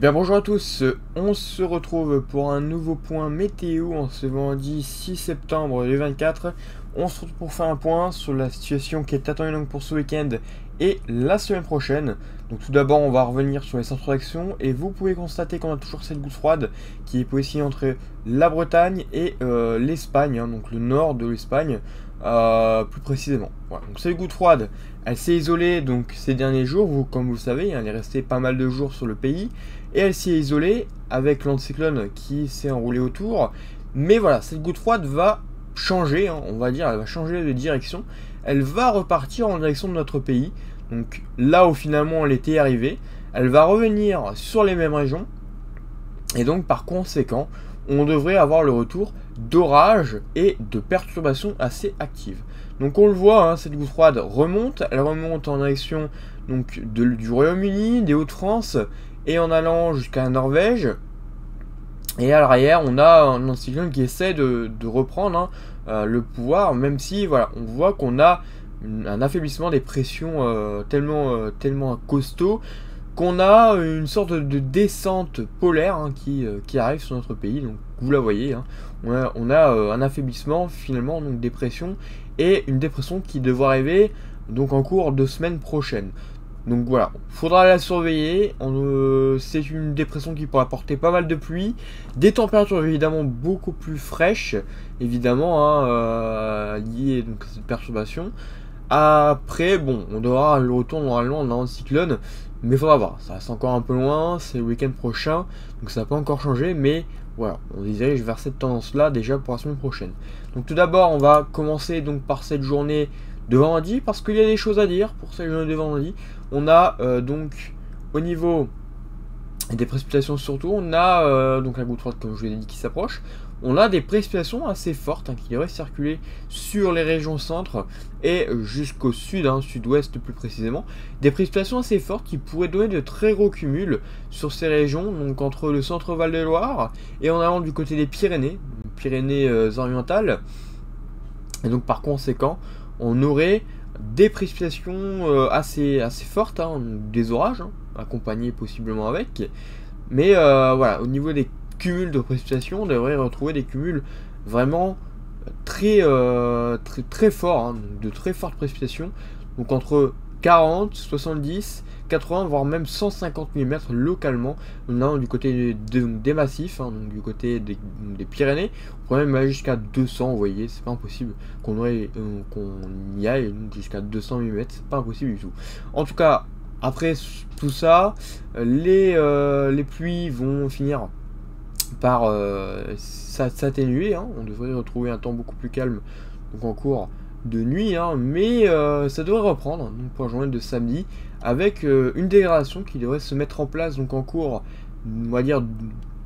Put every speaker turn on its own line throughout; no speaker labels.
Eh bien bonjour à tous, on se retrouve pour un nouveau point météo en ce vendredi 6 septembre 2024. On se retrouve pour faire un point sur la situation qui est attendue donc pour ce week-end et la semaine prochaine. Donc tout d'abord on va revenir sur les centres d'action et vous pouvez constater qu'on a toujours cette goutte froide qui est positive entre la Bretagne et l'Espagne, donc le nord de l'Espagne plus précisément. Voilà. Donc cette goutte froide, elle s'est isolée donc ces derniers jours, comme vous le savez, elle est restée pas mal de jours sur le pays. Et elle s'est isolée avec l'anticyclone qui s'est enroulé autour. Mais voilà, cette goutte froide va changer, on va dire, elle va changer de direction. Elle va repartir en direction de notre pays. Donc là où finalement elle était arrivée, elle va revenir sur les mêmes régions. Et donc par conséquent, on devrait avoir le retour d'orages et de perturbations assez actives. Donc on le voit, cette goutte froide remonte. Elle remonte en direction donc, du Royaume-Uni, des Hauts-de-France, et en allant jusqu'à la Norvège. Et à l'arrière, on a un anticyclone qui essaie de reprendre le pouvoir, même si voilà, on voit qu'on a un affaiblissement des pressions tellement costaud qu'on a une sorte de descente polaire qui arrive sur notre pays. Donc vous la voyez, on a un affaiblissement finalement donc des pressions et une dépression qui devrait arriver donc en cours de semaine prochaine. Donc voilà, faudra la surveiller. C'est une dépression qui pourra apporter pas mal de pluie, des températures évidemment beaucoup plus fraîches, évidemment liées donc à cette perturbation. Après, bon, on devra le retour normalement d'un anticyclone, mais faudra voir. Ça reste encore un peu loin, c'est le week-end prochain, donc ça n'a pas encore changé, mais voilà, on dirige vers cette tendance-là déjà pour la semaine prochaine. Donc tout d'abord, on va commencer donc par cette journée de vendredi, parce qu'il y a des choses à dire pour cette journée de vendredi. On a donc au niveau des précipitations surtout, on a donc la goutte froide comme je vous l'ai dit qui s'approche. On a des précipitations assez fortes qui devraient circuler sur les régions centre et jusqu'au sud, sud-ouest plus précisément. Des précipitations assez fortes qui pourraient donner de très gros cumuls sur ces régions, donc entre le centre Val-de-Loire et en allant du côté des Pyrénées, orientales. Et donc par conséquent, on aurait des précipitations assez fortes, des orages, accompagnés possiblement avec. Mais voilà, au niveau des cumuls de précipitations, on devrait retrouver des cumuls vraiment très forts, de très fortes précipitations. Donc entre 40, 70, 80, voire même 150 mm localement. On a du côté des massifs, donc du côté des Pyrénées, on pourrait même aller jusqu'à 200, vous voyez, c'est pas impossible qu'on y aille jusqu'à 200 mm, c'est pas impossible du tout. En tout cas, après tout ça, les pluies vont finir par s'atténuer, on devrait retrouver un temps beaucoup plus calme donc en cours de nuit, mais ça devrait reprendre donc pour la journée de samedi avec une dégradation qui devrait se mettre en place donc en cours, on va dire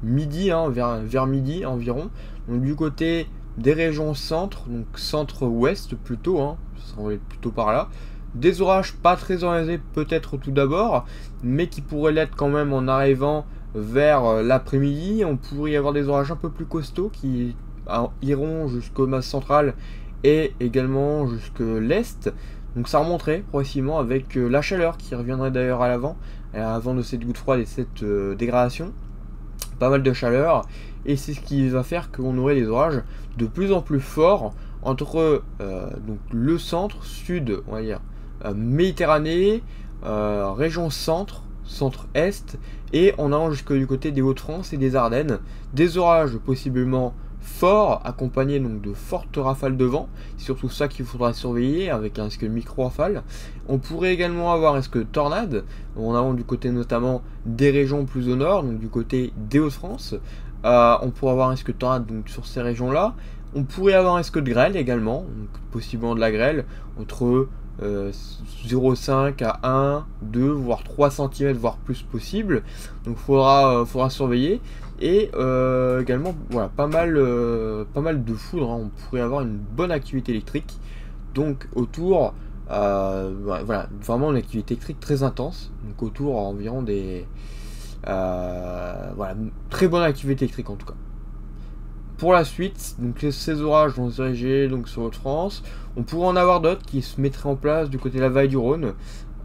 midi, vers midi environ, donc du côté des régions centre, donc centre-ouest plutôt, ça va être plutôt par là. Des orages pas très organisés peut-être tout d'abord, mais qui pourraient l'être quand même en arrivant vers l'après-midi. On pourrait y avoir des orages un peu plus costauds qui iront jusqu'au massif central et également jusque l'est. Donc ça remonterait progressivement avec la chaleur qui reviendrait d'ailleurs à l'avant, avant de cette goutte froide et cette dégradation. Pas mal de chaleur, et c'est ce qui va faire qu'on aurait des orages de plus en plus forts entre donc le centre, sud, on va dire, Méditerranée, région centre-est, et en allant jusque du côté des Hauts-de-France et des Ardennes. Des orages possiblement forts, accompagnés donc de fortes rafales de vent, c'est surtout ça qu'il faudra surveiller avec un risque de micro-rafale. On pourrait également avoir un risque de tornade, en allant du côté notamment des régions plus au nord, donc du côté des Hauts-de-France. On pourrait avoir un risque de tornade donc sur ces régions-là. On pourrait avoir un risque de grêle également, donc possiblement de la grêle, entre 0,5 à 1, 2, voire 3 cm, voire plus possible. Donc faudra surveiller. Et également, voilà, pas mal de foudre, on pourrait avoir une bonne activité électrique. Donc autour, voilà, vraiment une activité électrique très intense. Donc autour environ des... voilà, très bonne activité électrique en tout cas. Pour la suite, donc ces orages vont se diriger donc sur Hauts-de-France. On pourrait en avoir d'autres qui se mettraient en place du côté de la vallée du Rhône.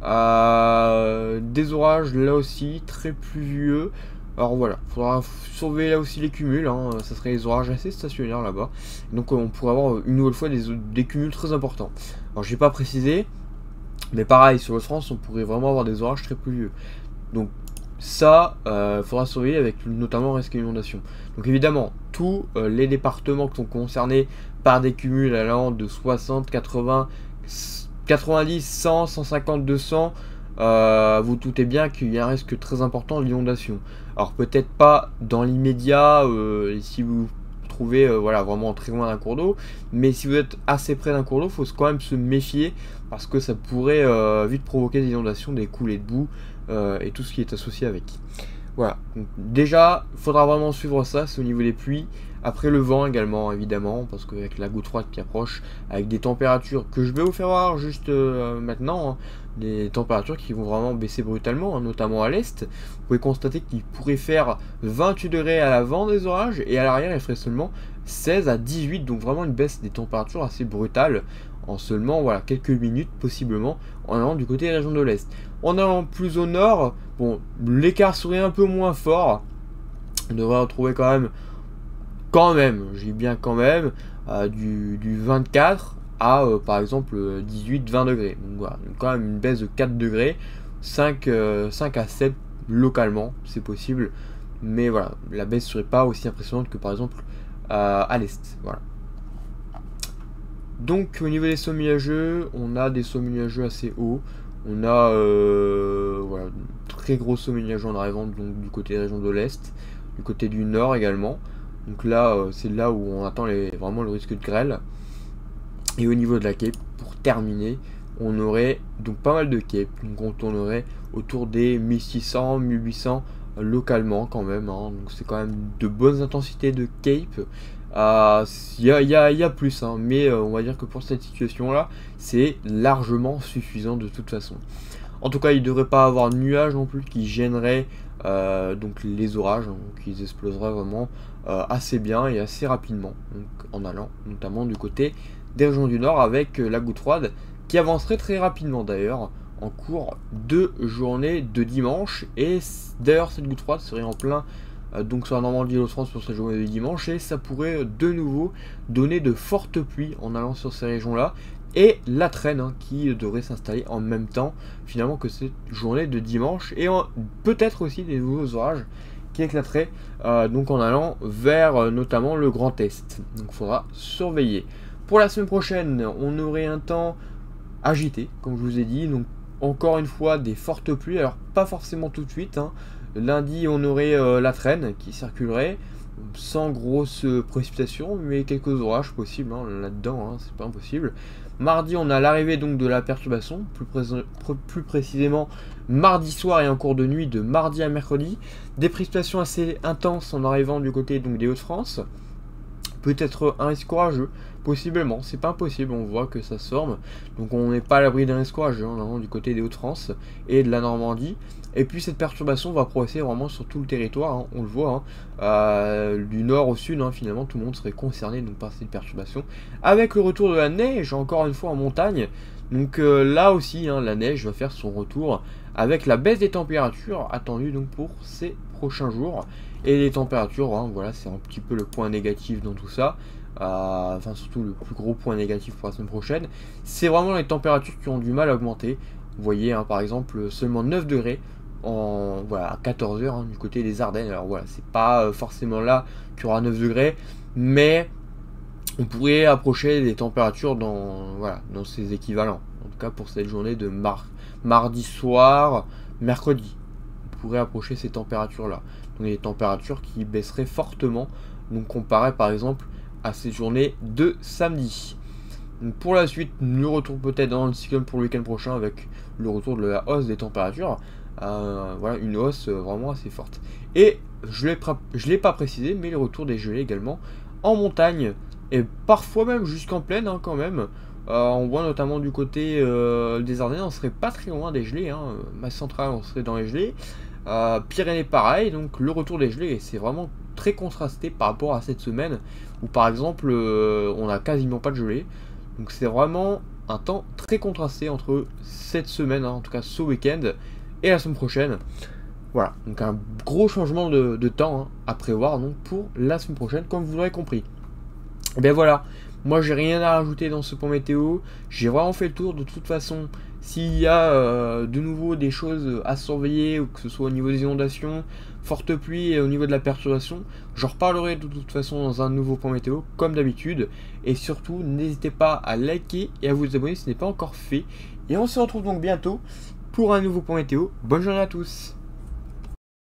Des orages là aussi très pluvieux, Alors voilà, faudra surveiller là aussi les cumuls, hein, ça serait les orages assez stationnaires là-bas. Donc on pourrait avoir une nouvelle fois des cumuls très importants. Alors j'ai pas précisé, mais pareil, sur le France, on pourrait vraiment avoir des orages très pluvieux. Donc ça, faudra surveiller avec notamment risque d'inondation. Donc évidemment, tous les départements qui sont concernés par des cumuls allant de 60, 80, 90, 100, 150, 200, vous doutez bien qu'il y a un risque très important d'inondation. Alors peut-être pas dans l'immédiat, si vous vous trouvez voilà, vraiment très loin d'un cours d'eau, mais si vous êtes assez près d'un cours d'eau, il faut quand même se méfier parce que ça pourrait vite provoquer des inondations, des coulées de boue et tout ce qui est associé avec. Voilà, donc déjà, il faudra vraiment suivre ça, c'est au niveau des pluies. Après le vent également, évidemment, parce qu'avec la goutte froide qui approche, avec des températures que je vais vous faire voir juste maintenant, hein, des températures qui vont vraiment baisser brutalement, hein, notamment à l'est. Vous pouvez constater qu'il pourrait faire 28 degrés à l'avant des orages, et à l'arrière il ferait seulement 16 à 18, donc vraiment une baisse des températures assez brutale, en seulement voilà, quelques minutes possiblement, en allant du côté des régions de l'est. En allant plus au nord, bon, l'écart serait un peu moins fort, on devrait retrouver quand même, j'ai bien quand même, du 24 à par exemple 18-20 degrés. Donc voilà, quand même une baisse de 4 degrés, 5 à 7 localement, c'est possible. Mais voilà, la baisse serait pas aussi impressionnante que par exemple à l'est. Voilà. Donc au niveau des sauts nuageux, on a des sauts nuageux assez hauts. On a voilà, très gros sauts nuageux en arrivant donc, du côté des régions de l'est, du côté du nord également. Donc là, c'est là où on attend vraiment le risque de grêle. Et au niveau de la cape, pour terminer, on aurait donc pas mal de capes. Donc on tournerait autour des 1600, 1800 localement quand même. Hein. Donc c'est quand même de bonnes intensités de cape. Il y a plus, hein, mais on va dire que pour cette situation-là, c'est largement suffisant de toute façon. En tout cas, il ne devrait pas avoir de nuages non plus qui gêneraient donc les orages, hein, donc ils exploseraient vraiment assez bien et assez rapidement, donc, en allant notamment du côté des régions du nord avec la goutte froide qui avancerait très rapidement d'ailleurs en cours de journée de dimanche. Et d'ailleurs cette goutte froide serait en plein donc sur la Normandie et l'Hauts-de-France pour cette journée de dimanche, et ça pourrait de nouveau donner de fortes pluies en allant sur ces régions là, et la traîne hein, qui devrait s'installer en même temps finalement que cette journée de dimanche, et peut-être aussi des nouveaux orages qui éclateraient donc en allant vers notamment le Grand Est. Donc il faudra surveiller. Pour la semaine prochaine, on aurait un temps agité, comme je vous ai dit, donc encore une fois des fortes pluies, alors pas forcément tout de suite, hein. Lundi on aurait la traîne qui circulerait, sans grosses précipitations, mais quelques orages possibles hein, là-dedans, hein, c'est pas impossible. Mardi on a l'arrivée donc de la perturbation, plus précisément mardi soir et en cours de nuit de mardi à mercredi, des précipitations assez intenses en arrivant du côté donc des Hauts-de-France. Peut-être un risque orageux, possiblement, c'est pas impossible, on voit que ça se forme. Donc on n'est pas à l'abri d'un risque orageux, hein, du côté des Hauts-de-France et de la Normandie. Et puis cette perturbation va progresser vraiment sur tout le territoire, hein, on le voit, hein, du nord au sud, hein, finalement tout le monde serait concerné donc, par cette perturbation. Avec le retour de la neige, encore une fois en montagne, donc là aussi hein, la neige va faire son retour avec la baisse des températures attendues donc, pour ces prochains jours. Et les températures, hein, voilà, c'est un petit peu le point négatif dans tout ça. Enfin, surtout le plus gros point négatif pour la semaine prochaine. C'est vraiment les températures qui ont du mal à augmenter. Vous voyez, hein, par exemple, seulement 9 degrés voilà, à 14 h hein, du côté des Ardennes. Alors voilà, c'est pas forcément là qu'il y aura 9 degrés, mais on pourrait approcher des températures voilà, dans ces équivalents. En tout cas, pour cette journée de mardi soir, mercredi. On pourrait approcher ces températures-là. Donc des températures qui baisseraient fortement, donc comparé par exemple à cette journée de samedi. Donc pour la suite, nous retournons peut-être dans le cyclone pour le week-end prochain avec le retour de la hausse des températures. Voilà, une hausse vraiment assez forte. Et je l'ai pas précisé, mais le retour des gelées également en montagne et parfois même jusqu'en plaine hein, quand même. On voit notamment du côté des Ardennes, on serait pas très loin des gelées, hein. Masse centrale, on serait dans les gelées. Pyrénées pareil, donc le retour des gelées, et c'est vraiment très contrasté par rapport à cette semaine où par exemple on n'a quasiment pas de gelée. Donc c'est vraiment un temps très contrasté entre cette semaine, hein, en tout cas ce week-end, et la semaine prochaine. Voilà, donc un gros changement de temps à prévoir donc, pour la semaine prochaine, comme vous l'aurez compris. Et bien voilà, moi j'ai rien à rajouter dans ce point météo, j'ai vraiment fait le tour. De toute façon, s'il y a de nouveau des choses à surveiller, ou que ce soit au niveau des inondations, forte pluie et au niveau de la perturbation, j'en reparlerai de toute façon dans un nouveau point météo, comme d'habitude. Et surtout, n'hésitez pas à liker et à vous abonner si ce n'est pas encore fait. Et on se retrouve donc bientôt pour un nouveau point météo. Bonne journée à tous.